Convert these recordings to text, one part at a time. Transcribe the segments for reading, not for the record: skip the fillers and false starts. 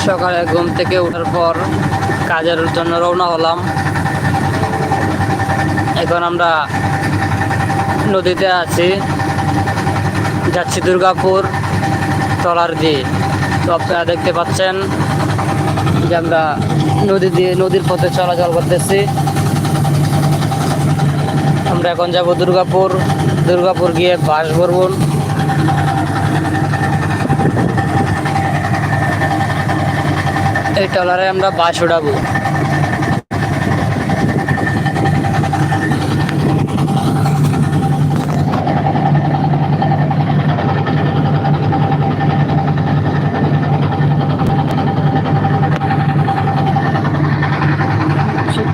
সকালে ঘুম থেকে ওঠার পর কাজের জন্য রওনা হলাম। এখন আমরা নদীতে আছি, যাচ্ছি দুর্গাপুর ট্রলার দিয়ে। তো আপনারা দেখতে পাচ্ছেন যে আমরা নদীর পথে চলাচল করতেছি। আমরা এখন যাব দুর্গাপুর গিয়ে বাস ভরবো। এই ট্রলারে আমরা বাস উঠাবো।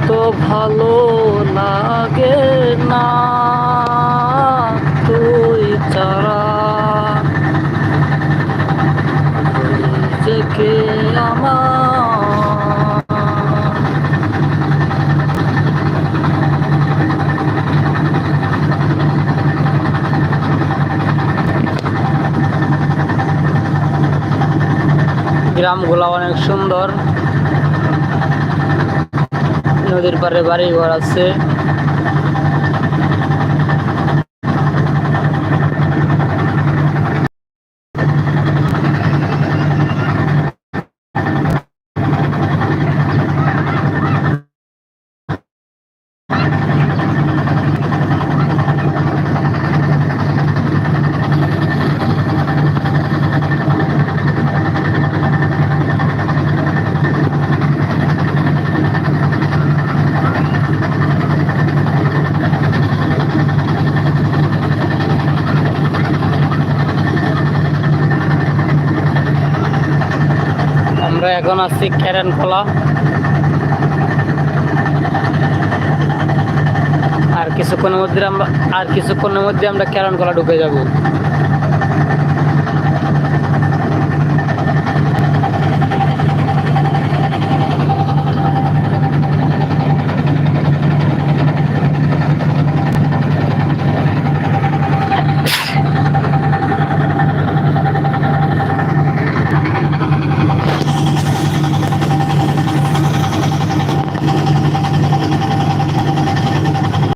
তো ভালো লাগে না তুই ছাড়া, থেকে আমার গ্রামগুলো অনেক সুন্দর, নদীর পাড়ে বাড়ি ঘর আছে। আমরা এখন আছি কেরানখোলা। আর কিছুক্ষণের মধ্যে আমরা কেরানখোলা ঢুকে যাব।